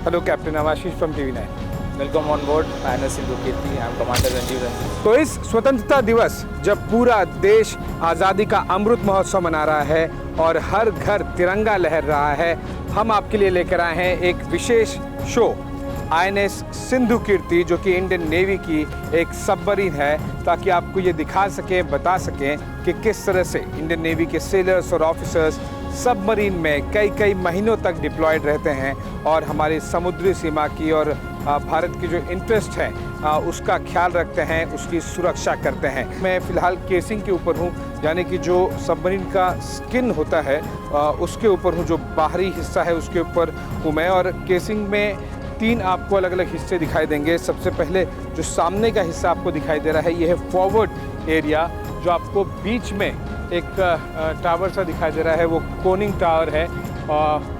Hello, Captain Ashish from TV9. Welcome on board INS Sindhu Kirti. I am commander Ranjeev Ranjan. तो इस स्वतंत्रता दिवस जब पूरा देश आज़ादी का अमृत महोत्सव मना रहा है और हर घर तिरंगा लहर रहा है, हम आपके लिए लेकर आए हैं एक विशेष शो INS सिंधु कीर्ति, जो कि इंडियन नेवी की एक सबमरीन है, ताकि आपको ये दिखा सकें, बता सकें कि किस तरह से इंडियन नेवी के सेलर्स और ऑफिसर्स सबमरीन में कई महीनों तक डिप्लॉयड रहते हैं और हमारी समुद्री सीमा की और भारत की जो इंटरेस्ट है उसका ख्याल रखते हैं, उसकी सुरक्षा करते हैं। मैं फ़िलहाल केसिंग के ऊपर हूँ, यानी कि जो सबमरीन का स्किन होता है उसके ऊपर हूँ, जो बाहरी हिस्सा है उसके ऊपर हूँ मैं। और केसिंग में 3 आपको अलग अलग हिस्से दिखाई देंगे। सबसे पहले जो सामने का हिस्सा आपको दिखाई दे रहा है, ये है फॉरवर्ड एरिया, जो आपको बीच में एक टावर सा दिखाई दे रहा है, वो कोनिंग टावर है।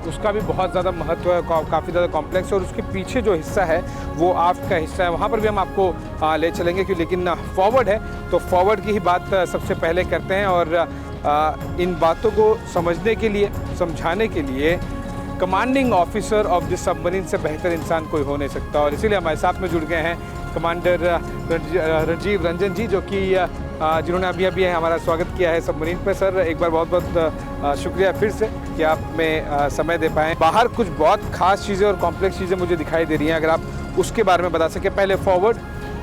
उसका भी बहुत ज़्यादा महत्व है, काफ़ी ज़्यादा कॉम्प्लेक्स है। और उसके पीछे जो हिस्सा है वो आफ्ट का हिस्सा है, वहाँ पर भी हम आपको ले चलेंगे क्यों, लेकिन फॉरवर्ड है तो फॉरवर्ड की ही बात सबसे पहले करते हैं। और इन बातों को समझने के लिए, समझाने के लिए commanding officer of this submarine से बेहतर इंसान कोई हो नहीं सकता। और इसीलिए हमारे साथ में जुड़ गए हैं कमांडर रंजीव रंजन जी, जो कि जिन्होंने अभी हमारा स्वागत किया है सबमरीन पे। सर, एक बार बहुत बहुत शुक्रिया फिर से कि आप में समय दे पाएँ। बाहर कुछ बहुत खास चीज़ें और कॉम्प्लेक्स चीज़ें मुझे दिखाई दे रही हैं, अगर आप उसके बारे में बता सकें। पहले फॉरवर्ड,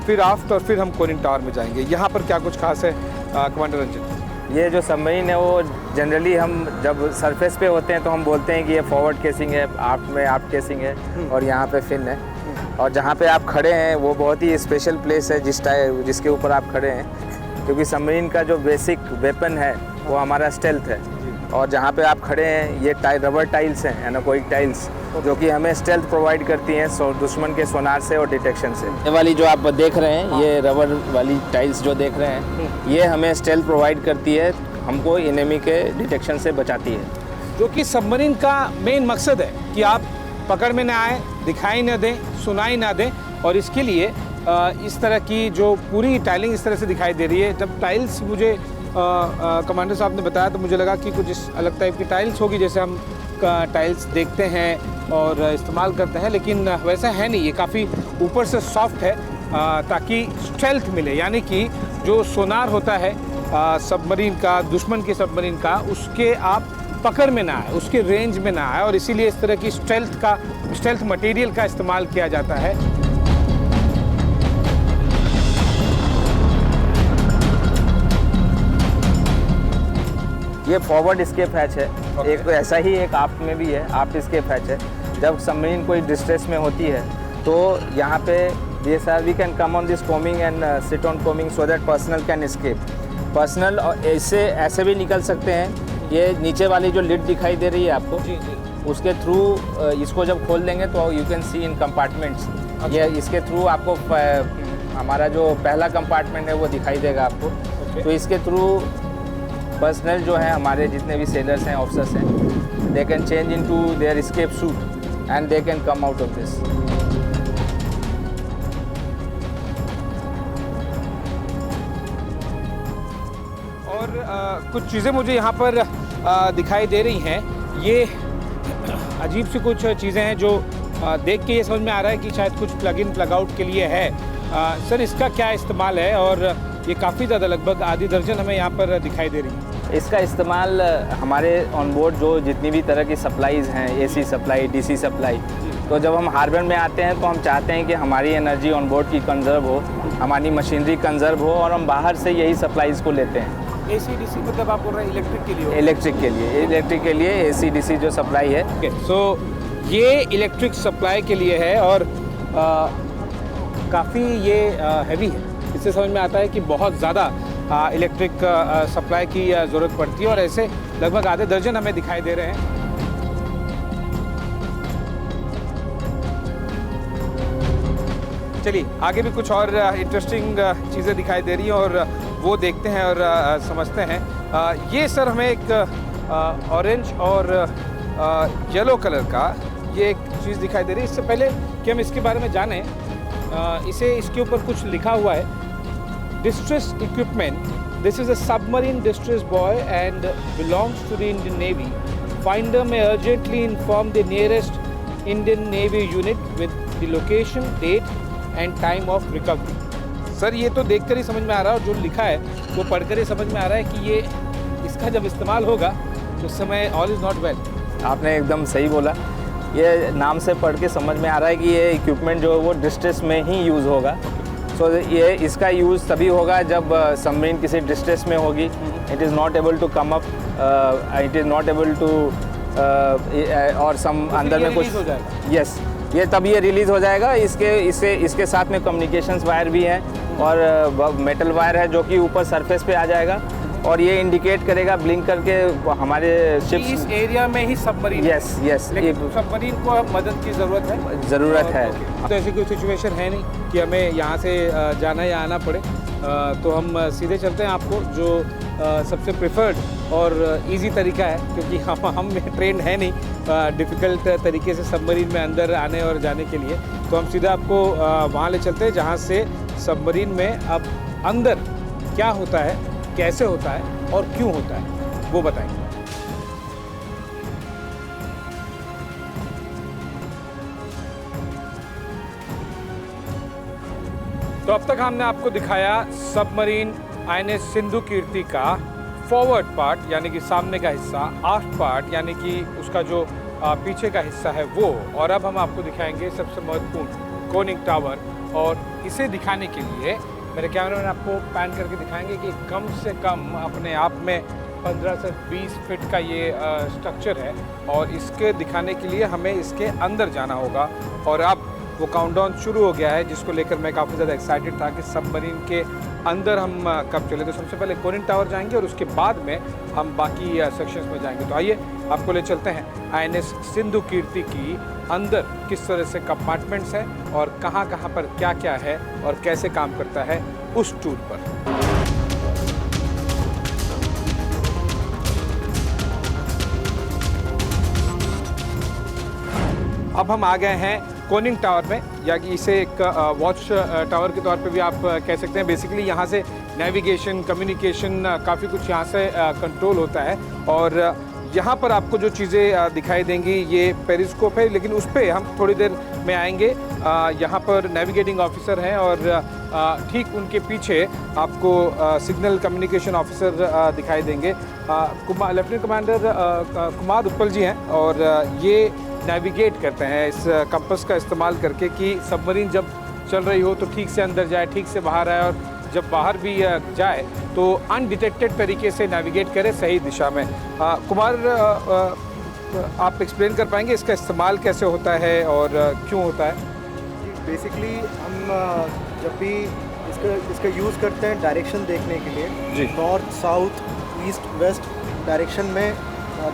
फिर आफ्ट और फिर हम कोनिंग टावर में जाएंगे। यहाँ पर क्या कुछ खास है कमांडर रंजन? ये जो सबमरीन है वो जनरली हम जब सरफेस पे होते हैं तो हम बोलते हैं कि ये फॉरवर्ड केसिंग है, आफ्ट में आफ्ट केसिंग है और यहाँ पे फिन है। और जहाँ पे आप खड़े हैं वो बहुत ही स्पेशल प्लेस है जिसके ऊपर आप खड़े हैं, क्योंकि सबमरीन का जो बेसिक वेपन है वो हमारा स्टेल्थ है। और जहाँ पे आप खड़े हैं ये रबर टाइल्स हैं, एनोकोइक टाइल्स, जो कि हमें स्टेल्थ प्रोवाइड करती हैं दुश्मन के सोनार से और डिटेक्शन से। ये वाली जो आप देख रहे हैं, ये रबर वाली टाइल्स जो देख रहे हैं, ये हमें स्टेल्थ प्रोवाइड करती है, हमको एनिमी के डिटेक्शन से बचाती है। जो कि सबमरीन का मेन मकसद है कि आप पकड़ में ना आए, दिखाई ना दें, सुनाई ना दें। और इसके लिए इस तरह की जो पूरी टाइलिंग इस तरह से दिखाई दे रही है। जब टाइल्स मुझे कमांडर साहब ने बताया तो मुझे लगा कि कुछ इस अलग टाइप की टाइल्स होगी, जैसे हम टाइल्स देखते हैं और इस्तेमाल करते हैं, लेकिन वैसा है नहीं। ये काफ़ी ऊपर से सॉफ्ट है ताकि स्टेल्थ मिले, यानी कि जो सोनार होता है सबमरीन का, दुश्मन के सबमरीन का, उसके आप पकड़ में ना आए, उसके रेंज में ना आए। और इसीलिए इस तरह की स्टेल्थ मटेरियल का इस्तेमाल किया जाता है। ये फॉरवर्ड एस्केप हैच है। एक तो ऐसा ही एक आफ्ट में भी है, आफ्ट एस्केप हैच है। जब सबमरीन कोई डिस्ट्रेस में होती है तो यहाँ पे ये sir we can come on this coaming and sit on coaming so that personnel can escape. Personnel ऐसे भी निकल सकते हैं। ये नीचे वाली जो लिड दिखाई दे रही है आपको, जी, उसके थ्रू इसको जब खोल देंगे तो you can see in compartments. ये इसके थ्रू आपको हमारा जो पहला कंपार्टमेंट है वो दिखाई देगा आपको। तो इसके थ्रू पर्सनल जो है, हमारे जितने भी सेलर्स हैं, ऑफिसर्स हैं, they can change into their escape suit and they can come out of this. और कुछ चीज़ें मुझे यहाँ पर दिखाई दे रही हैं। ये अजीब सी कुछ चीज़ें हैं जो देख के ये समझ में आ रहा है कि शायद कुछ प्लग इन प्लग आउट के लिए है। सर, इसका क्या इस्तेमाल है? और ये काफ़ी ज़्यादा, लगभग आधी दर्जन हमें यहाँ पर दिखाई दे रही है। इसका इस्तेमाल हमारे ऑन बोर्ड जो जितनी भी तरह की सप्लाईज़ हैं, AC सप्लाई, DC सप्लाई, तो जब हम हार्बर में आते हैं तो हम चाहते हैं कि हमारी एनर्जी ऑन बोर्ड की कंजर्व हो, हमारी मशीनरी कंजर्व हो, और हम बाहर से यही सप्लाईज़ को लेते हैं। AC DC मतलब आप बोल रहे हैं इलेक्ट्रिक के लिए? इलेक्ट्रिक के लिए AC DC जो सप्लाई है। सो ये इलेक्ट्रिक सप्लाई के लिए है और काफ़ी ये हैवी है। इससे समझ में आता है कि बहुत ज़्यादा इलेक्ट्रिक सप्लाई की ज़रूरत पड़ती है। और ऐसे लगभग आधे दर्जन हमें दिखाई दे रहे हैं। चलिए, आगे भी कुछ और इंटरेस्टिंग चीज़ें दिखाई दे रही हैं और वो देखते हैं और समझते हैं। ये सर हमें एक ऑरेंज और येलो कलर का ये एक चीज़ दिखाई दे रही है। इससे पहले कि हम इसके बारे में जानें, इसके ऊपर कुछ लिखा हुआ है, distress equipment. This is a submarine distress buoy and belongs to the Indian Navy. Finder may urgently inform the nearest Indian Navy unit with the location, date and time of recovery. Sir ये तो देखकर ही समझ में आ रहा है और जो लिखा है वो पढ़कर ही समझ में आ रहा है कि ये इसका जब इस्तेमाल होगा उस समय ऑल इज़ नॉट वेल। आपने एकदम सही बोला। ये नाम से पढ़ के समझ में आ रहा है कि ये इक्विपमेंट जो है वो डिस्ट्रेस में ही यूज़ होगा। सो ये इसका यूज़ तभी होगा जब सबमरीन किसी डिस्ट्रेस में होगी। It is not able to come up, it is not able to और सम अंदर में कुछ यस ये तब ये रिलीज़ हो जाएगा। इसके साथ में कम्युनिकेशंस वायर भी हैं और मेटल वायर है जो कि ऊपर सरफेस पे आ जाएगा और ये इंडिकेट करेगा ब्लिंक करके हमारे शिप्स इस एरिया में ही सबमरीन। यस यस सबमरीन को अब मदद की ज़रूरत है। तो ऐसी कोई सिचुएशन है नहीं कि हमें यहाँ से जाना या आना पड़े, तो हम सीधे चलते हैं आपको जो सबसे प्रेफर्ड और इजी तरीका है, क्योंकि हम ट्रेंड है नहीं डिफ़िकल्ट तरीके से सबमरीन में अंदर आने और जाने के लिए। तो हम सीधा आपको वहाँ ले चलते हैं जहाँ से सबमरीन में अब अंदर क्या होता है, कैसे होता है और क्यों होता है वो बताएंगे। तो अब तक हमने आपको दिखाया सबमरीन INS सिंधु कीर्ति का फॉरवर्ड पार्ट यानी कि सामने का हिस्सा, आफ्ट पार्ट यानी कि उसका जो पीछे का हिस्सा है वो, और अब हम आपको दिखाएंगे सबसे महत्वपूर्ण कोनिंग टावर। और इसे दिखाने के लिए मेरे कैमरामैन आपको पैन करके दिखाएंगे कि कम से कम अपने आप में 15 से 20 फीट का ये स्ट्रक्चर है और इसके दिखाने के लिए हमें इसके अंदर जाना होगा। और अब वो काउंटडाउन शुरू हो गया है जिसको लेकर मैं काफ़ी ज़्यादा एक्साइटेड था कि सबमरीन के अंदर हम कब चले। तो सबसे पहले कोनिंग टावर जाएंगे और उसके बाद में हम बाकी सेक्शंस में जाएंगे। तो आइए आपको ले चलते हैं INS सिंधु कीर्ति की अंदर किस तरह से कंपार्टमेंट्स हैं और कहाँ कहाँ पर क्या क्या है और कैसे काम करता है उस टूर पर। अब हम आ गए हैं कोनिंग टावर में, या कि इसे एक वॉच टावर के तौर पे भी आप कह सकते हैं। बेसिकली यहाँ से नेविगेशन, कम्युनिकेशन, काफ़ी कुछ यहाँ से कंट्रोल होता है। और यहाँ पर आपको जो चीज़ें दिखाई देंगी ये पेरिस्कोप है, लेकिन उस पर हम थोड़ी देर में आएंगे। यहाँ पर नेविगेटिंग ऑफिसर हैं और ठीक उनके पीछे आपको सिग्नल कम्युनिकेशन ऑफिसर दिखाई देंगे। लेफ्टिनेंट कमांडर कुमार उत्पल जी हैं और ये नेविगेट करते हैं इस कंपास का इस्तेमाल करके कि सबमरीन जब चल रही हो तो ठीक से अंदर जाए, ठीक से बाहर आए और जब बाहर भी जाए तो अनडिटेक्टेड तरीके से नेविगेट करे सही दिशा में। कुमार, आप एक्सप्लेन कर पाएंगे इसका इस्तेमाल कैसे होता है और क्यों होता है? बेसिकली हम जब भी इसका यूज़ करते हैं डायरेक्शन देखने के लिए, north, south, east, west direction में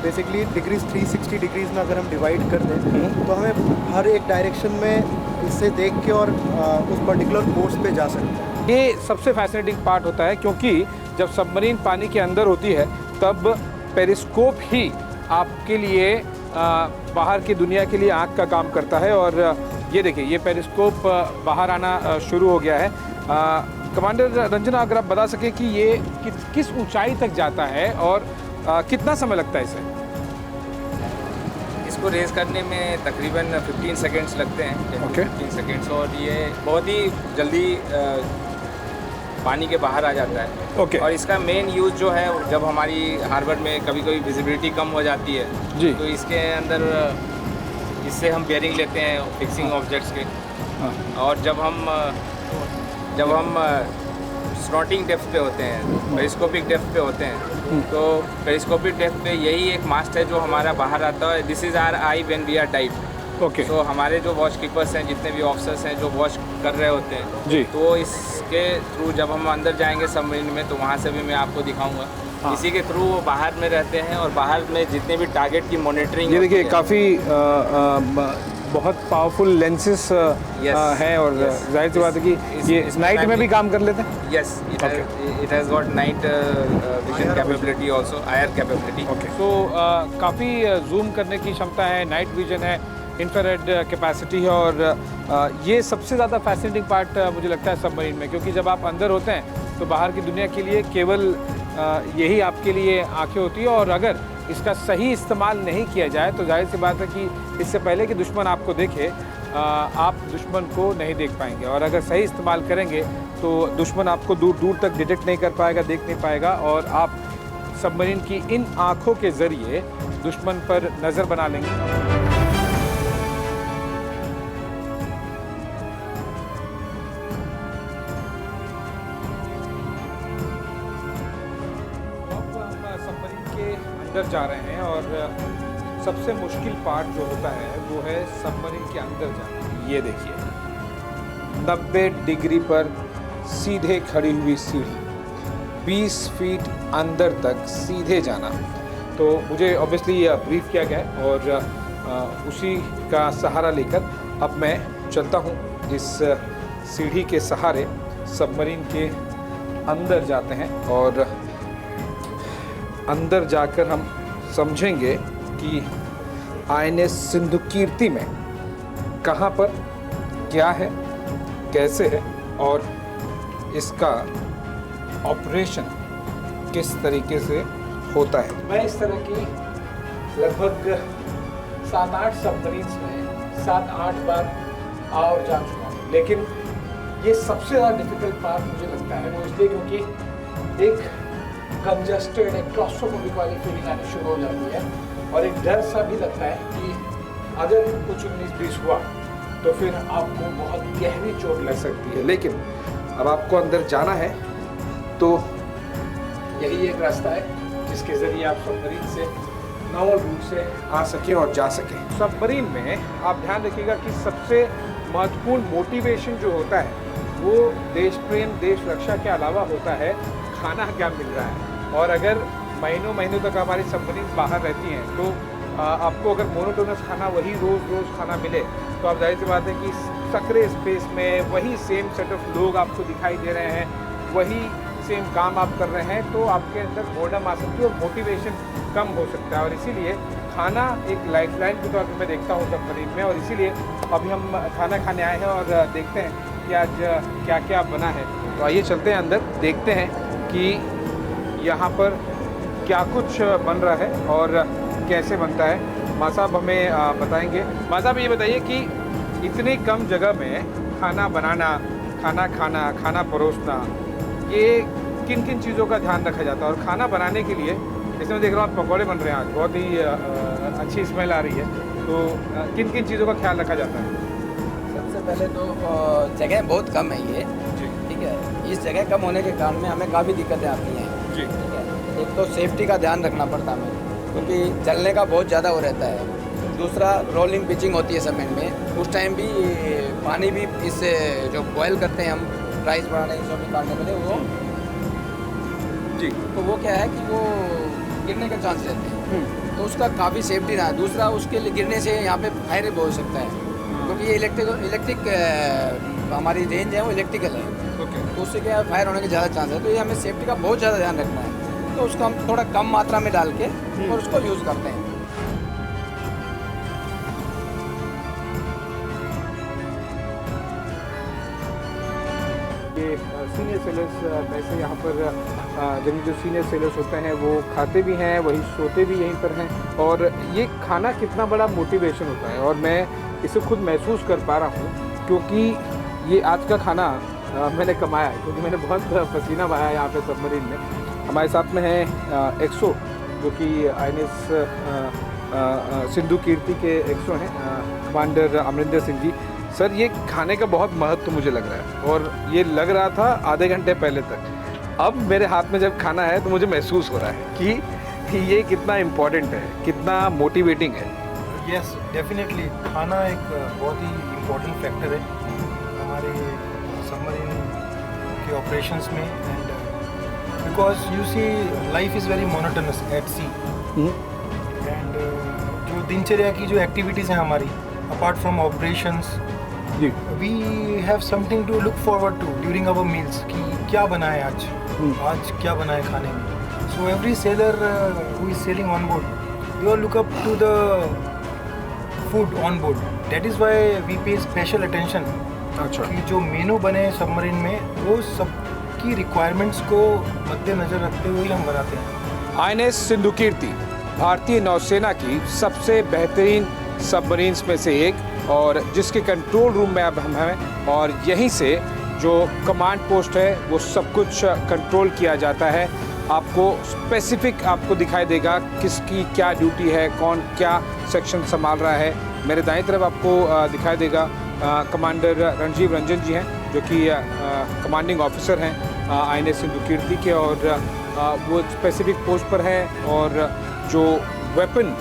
बेसिकली डिग्रीज 360 डिग्रीज़ में अगर हम डिवाइड कर दें तो हमें हर एक डायरेक्शन में इससे देख के और उस पर्टिकुलर कोर्स पे जा सकते हैं। ये सबसे फैसिनेटिंग पार्ट होता है क्योंकि जब सबमरीन पानी के अंदर होती है तब पेरिस्कोप ही आपके लिए बाहर की दुनिया के लिए आँख का काम करता है। और ये देखिए, ये पेरिस्कोप बाहर आना शुरू हो गया है। कमांडर रंजना, अगर आप बता सकें कि ये किस ऊंचाई तक जाता है और कितना समय लगता है इसे? इसको रेज करने में तकरीबन 15 सेकेंड्स लगते हैं। ओके। 15 सेकेंड्स, और ये बहुत ही जल्दी पानी के बाहर आ जाता है। ओके। और इसका मेन यूज़ जो है, जब हमारी हार्बर में कभी कभी विजिबिलिटी कम हो जाती है जी, तो इसके अंदर इससे हम बेयरिंग लेते हैं फिक्सिंग ऑब्जेक्ट्स के। और जब हम स्नॉटिंग डेप्थ पे होते हैं, पेरिस्कोपिक डेप्थ पे होते हैं, तो पेरिस्कोपिक डेप्थ पे यही एक मास्ट है जो हमारा बाहर आता है। This is our eye when we are dive. Okay. तो हमारे जो वॉच कीपर्स हैं, जितने भी ऑफिसर्स हैं जो वॉच कर रहे होते हैं जी, तो इसके थ्रू जब हम अंदर जाएंगे सबमरीन में तो वहाँ से भी मैं आपको दिखाऊंगा। इसी के थ्रू वो बाहर में रहते हैं और बाहर में जितने भी टारगेट की मॉनिटरिंग, ये देखिए काफ़ी बहुत पावरफुल लेंसेस हैं और जाहिर सी बात है कि ये नाइट में भी काम कर लेते हैं। Yes, it has got night vision capability also, IR capability. Okay. तो काफ़ी जूम करने की क्षमता है, नाइट विजन है, इंफ्रारेड कैपेसिटी है। और ये सबसे ज़्यादा फैसिनेटिंग पार्ट मुझे लगता है सबमरीन में, क्योंकि जब आप अंदर होते हैं तो बाहर की दुनिया के लिए केवल यही आपके लिए आंखें होती है। और अगर इसका सही इस्तेमाल नहीं किया जाए तो जाहिर सी बात है कि इससे पहले कि दुश्मन आपको देखे आप दुश्मन को नहीं देख पाएंगे, और अगर सही इस्तेमाल करेंगे तो दुश्मन आपको दूर दूर तक डिटेक्ट नहीं कर पाएगा, देख नहीं पाएगा, और आप सबमरीन की इन आँखों के ज़रिए दुश्मन पर नज़र बना लेंगे। अंदर जा रहे हैं और सबसे मुश्किल पार्ट जो होता है वो है सबमरीन के अंदर जाना। ये देखिए 90 डिग्री पर सीधे खड़ी हुई सीढ़ी, 20 फीट अंदर तक सीधे जाना। तो मुझे ऑब्वियसली ब्रीफ किया गया है और उसी का सहारा लेकर अब मैं चलता हूँ। इस सीढ़ी के सहारे सबमरीन के अंदर जाते हैं और अंदर जाकर हम समझेंगे कि INS सिंधुकीर्ति में कहाँ पर क्या है, कैसे है और इसका ऑपरेशन किस तरीके से होता है। मैं इस तरह की लगभग 7-8 सबमरीन्स में 7-8 बार आ और जा चुका हूँ, लेकिन ये सबसे ज़्यादा डिफिकल्ट पार्ट मुझे लगता है वो इसलिए क्योंकि एक कंजस्टेड, एक क्लॉस्ट्रोफोबिक वाली फीलिंग आनी शुरू हो जाती है और एक डर सा भी लगता है कि अगर कुछ 19-20 हुआ तो फिर आपको बहुत गहरी चोट लग सकती है। लेकिन अब आपको अंदर जाना है तो यही एक रास्ता है जिसके ज़रिए आप सबमरीन से नॉर्मल रूट से आ सकें और जा सकें। सबमरीन में आप ध्यान रखिएगा कि सबसे महत्वपूर्ण मोटिवेशन जो होता है वो देश प्रेम, देश रक्षा के अलावा होता है खाना क्या मिल रहा है। और अगर महीनों महीनों तक हमारी सबमरीन बाहर रहती हैं तो आपको अगर मोनोटोनस खाना वही रोज़ खाना मिले तो आप जाहिर सी बात है कि सकरे स्पेस में वही सेम सेट ऑफ लोग आपको दिखाई दे रहे हैं, वही सेम काम आप कर रहे हैं, तो आपके अंदर बोर्डम आ सकती है और मोटिवेशन कम हो सकता है। और इसीलिए खाना एक लाइफलाइन के तौर पर मैं देखता हूँ सबमरीन में, और इसीलिए अभी हम खाना खाने आए हैं और देखते हैं कि आज क्या क्या बना है। तो आइए चलते हैं अंदर, देखते हैं कि यहाँ पर क्या कुछ बन रहा है और कैसे बनता है। माँ साहब हमें बताएंगे। माँ साहब ये बताइए कि इतनी कम जगह में खाना बनाना, खाना खाना, खाना परोसना, ये किन किन चीज़ों का ध्यान रखा जाता है? और खाना बनाने के लिए जैसे मैं देख रहा हूँ पकौड़े बन रहे हैं आज, बहुत ही अच्छी स्मेल आ रही है, तो किन किन चीज़ों का ख्याल रखा जाता है? सबसे पहले तो जगह बहुत कम है ये, ठीक है। इस जगह कम होने के कारण में हमें काफ़ी दिक्कतें आती हैं, ठीक है। एक तो सेफ्टी का ध्यान रखना पड़ता है हमें, क्योंकि जलने का बहुत ज़्यादा हो रहता है। दूसरा रोलिंग पिचिंग होती है सबमरीन में, उस टाइम भी पानी भी इससे जो बॉयल करते हैं हम राइस बनाने जो भी काटने के लिए वो जी, तो वो क्या है कि वो गिरने के चांस रहते हैं, तो उसका काफ़ी सेफ्टी रहा। दूसरा उसके लिए गिरने से यहाँ पे फायर भी हो सकता है, क्योंकि ये इलेक्ट्रिक हमारी रेंज है वो इलेक्ट्रिकल है, तो उससे क्या है फायर होने के ज़्यादा चांस है। तो ये हमें सेफ्टी का बहुत ज़्यादा ध्यान रखना है, तो उसको हम थोड़ा कम मात्रा में डाल के और उसको यूज़ करते हैं। ये सीनियर सेलर्स वैसे यहाँ पर जो सीनियर सेलर्स होते हैं वो खाते भी हैं, वही सोते भी यहीं पर हैं, और ये खाना कितना बड़ा मोटिवेशन होता है और मैं इसे खुद महसूस कर पा रहा हूँ, क्योंकि ये आज का खाना मैंने कमाया है, क्योंकि मैंने बहुत पसीना बहाया यहाँ पे सबमरीन में। हमारे साथ में है एक्सो, जो कि INS सिंधुकीर्ति के एक्सो हैं, कमांडर अमरिंदर सिंह जी। सर, ये खाने का बहुत महत्व मुझे लग रहा है, और ये लग रहा था आधे घंटे पहले तक। अब मेरे हाथ में जब खाना है तो मुझे महसूस हो रहा है कि ये कितना इम्पोर्टेंट है, कितना मोटिवेटिंग है। यस, डेफिनेटली खाना एक बहुत ही इम्पोर्टेंट फैक्टर है हमारे सबमरीन के ऑपरेशंस में, and because you see life is very monotonous at sea, and जो दिनचर्या की जो एक्टिविटीज़ हैं हमारी apart from operations, we have something to look forward to during our meals कि क्या बना है आज, आज क्या बना है खाने में। So every sailor who is sailing on board, they are look up to the food on board, that is why we pay special attention. अच्छा, कि जो मेनू बने सबमरीन में वो सबकी रिक्वायरमेंट्स को मद्देनज़र रखते हुए हम बनाते हैं। INS सिंधुकीर्ति भारतीय नौसेना की सबसे बेहतरीन सबमरीन्स में से एक और जिसके कंट्रोल रूम में अब हम हैं और यहीं से जो कमांड पोस्ट है वो सब कुछ कंट्रोल किया जाता है। आपको स्पेसिफिक आपको दिखाई देगा किसकी क्या ड्यूटी है, कौन क्या सेक्शन संभाल रहा है। मेरे दाईं तरफ आपको दिखाई देगा कमांडर रणजीव रंजन जी हैं जो कि कमांडिंग ऑफिसर हैं INS सिंधुकीर्ति के और वो स्पेसिफिक पोस्ट पर हैं और जो वेपन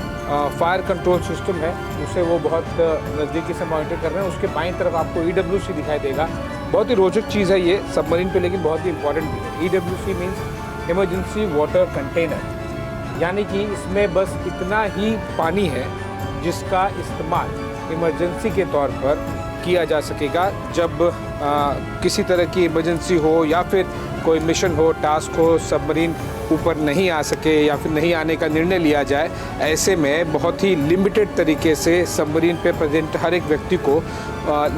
फायर कंट्रोल सिस्टम है उसे वो बहुत नज़दीकी से मॉनिटर कर रहे हैं। उसके बाईं तरफ आपको EWC दिखाई देगा। बहुत ही रोचक चीज़ है ये सबमरीन पे, लेकिन बहुत ही इंपॉर्टेंट भी है। EWC means emergency water container, यानी कि इसमें बस इतना ही पानी है जिसका इस्तेमाल इमरजेंसी के तौर पर किया जा सकेगा जब किसी तरह की इमरजेंसी हो या फिर कोई मिशन हो, टास्क हो, सबमरीन ऊपर नहीं आ सके या फिर नहीं आने का निर्णय लिया जाए। ऐसे में बहुत ही लिमिटेड तरीके से सबमरीन पे प्रेजेंट हर एक व्यक्ति को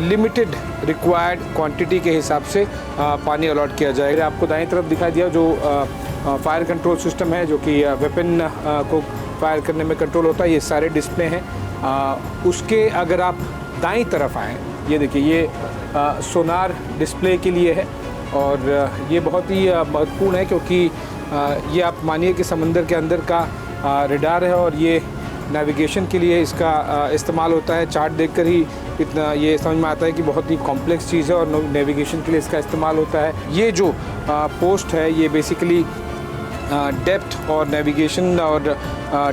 लिमिटेड रिक्वायर्ड क्वांटिटी के हिसाब से पानी अलॉट किया जाएगा। आपको दाईं तरफ दिखाई दिया जो फायर कंट्रोल सिस्टम है जो कि वेपन को फायर करने में कंट्रोल होता है, ये सारे डिस्प्ले हैं। उसके अगर आप दाईं तरफ आएँ, ये देखिए ये सोनार डिस्प्ले के लिए है और ये बहुत ही महत्वपूर्ण है क्योंकि ये आप मानिए कि समंदर के अंदर का रडार है और ये नेविगेशन के लिए इसका इस्तेमाल होता है। चार्ट देखकर ही इतना ये समझ में आता है कि बहुत ही कॉम्प्लेक्स चीज़ है और नेविगेशन के लिए इसका इस्तेमाल होता है। ये जो पोस्ट है ये बेसिकली डेप्थ और नेविगेशन और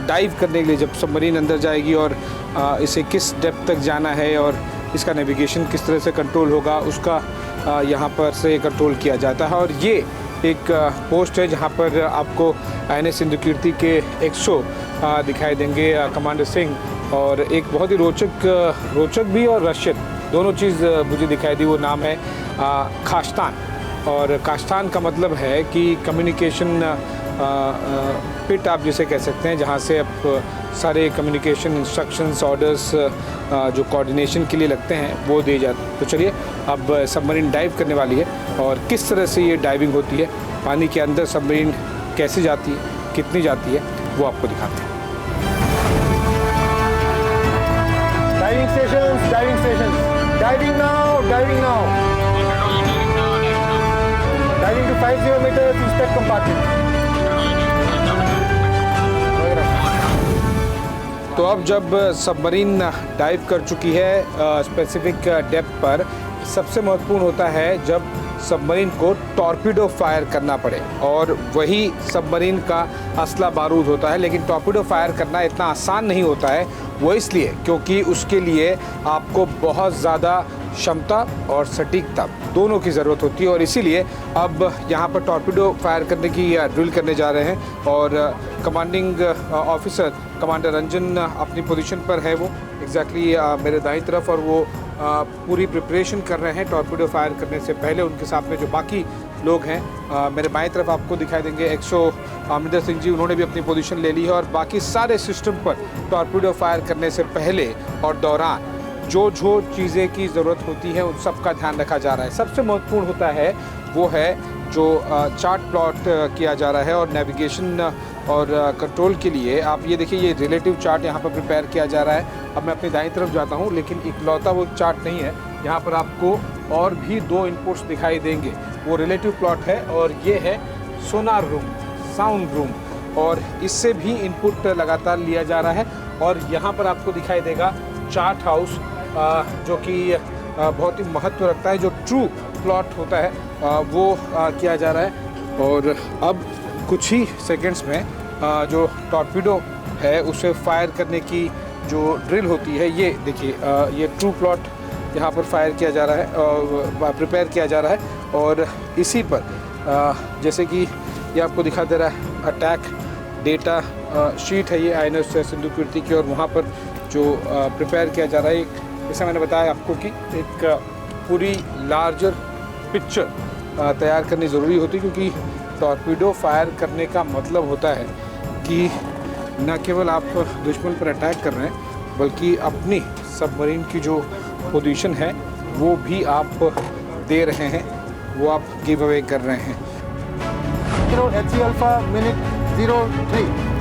डाइव करने के लिए जब सबमरीन अंदर जाएगी और इसे किस डेप्थ तक जाना है और इसका नेविगेशन किस तरह से कंट्रोल होगा उसका यहाँ पर से कंट्रोल किया जाता है। और ये एक पोस्ट है जहाँ पर आपको INS सिंधुकीर्ति के 100 दिखाई देंगे कमांडर सिंह और एक बहुत ही रोचक भी और रशियन दोनों चीज़ मुझे दिखाई दी। वो नाम है खास्तान और कास्तान का मतलब है कि कम्युनिकेशन पिट आप जिसे कह सकते हैं, जहाँ से आप सारे कम्युनिकेशन इंस्ट्रक्शंस ऑर्डर्स जो कोऑर्डिनेशन के लिए लगते हैं वो दिए जाते हैं। तो चलिए अब सबमरीन डाइव करने वाली है और किस तरह से ये डाइविंग होती है, पानी के अंदर सबमरीन कैसे जाती है, कितनी जाती है, वो आपको दिखाते हैं। Diving stations, diving stations, diving now, diving now, diving to 50 metre inspect compartment. तो अब जब सबमरीन डाइव कर चुकी है स्पेसिफिक डेप्थ पर, सबसे महत्वपूर्ण होता है जब सबमरीन को टॉर्पीडो फायर करना पड़े और वही सबमरीन का असला बारूद होता है। लेकिन टॉर्पीडो फायर करना इतना आसान नहीं होता है, वो इसलिए क्योंकि उसके लिए आपको बहुत ज़्यादा क्षमता और सटीकता दोनों की ज़रूरत होती है और इसीलिए अब यहाँ पर टॉर्पीडो फायर करने की ड्रिल करने जा रहे हैं और कमांडिंग ऑफिसर कमांडर रंजन अपनी पोजीशन पर है, वो एग्जैक्टली मेरे दाईं तरफ और वो पूरी प्रिपरेशन कर रहे हैं टॉर्पीडो फायर करने से पहले। उनके साथ में जो बाकी लोग हैं मेरे बाईं तरफ आपको दिखाई देंगे 100 अमरिंदर सिंह जी, उन्होंने भी अपनी पोजीशन ले ली है और बाकी सारे सिस्टम पर टॉर्पीडो फायर करने से पहले और दौरान जो चीज़ें की ज़रूरत होती है उन सब का ध्यान रखा जा रहा है। सबसे महत्वपूर्ण होता है वो है जो चार्ट प्लॉट किया जा रहा है और नेविगेशन और कंट्रोल के लिए आप ये देखिए ये रिलेटिव चार्ट यहाँ पर प्रिपेयर किया जा रहा है। अब मैं अपनी दाईं तरफ जाता हूँ, लेकिन इकलौता वो चार्ट नहीं है, यहाँ पर आपको और भी 2 इनपुट्स दिखाई देंगे। वो रिलेटिव प्लॉट है और ये है सोनार रूम, साउंड रूम, और इससे भी इनपुट लगातार लिया जा रहा है। और यहाँ पर आपको दिखाई देगा चार्ट हाउस जो कि बहुत ही महत्व रखता है, जो ट्रू प्लॉट होता है वो किया जा रहा है। और अब कुछ ही सेकंड्स में जो टॉर्पीडो है उसे फायर करने की जो ड्रिल होती है, ये देखिए ये ट्रू प्लॉट यहाँ पर फायर किया जा रहा है, प्रिपेयर किया जा रहा है। और इसी पर जैसे कि ये आपको दिखा दे रहा है अटैक डेटा शीट है, ये INS सिंधुकीर्ति की, और वहाँ पर जो प्रिपेयर किया जा रहा है, जैसे मैंने बताया आपको कि एक पूरी लार्जर पिक्चर तैयार करनी ज़रूरी होती है, क्योंकि टॉर्पीडो फायर करने का मतलब होता है कि न केवल आप दुश्मन पर अटैक कर रहे हैं बल्कि अपनी सबमरीन की जो पोजीशन है वो भी आप दे रहे हैं, वो आप गिव अवे कर रहे हैं। HC Alpha minute 03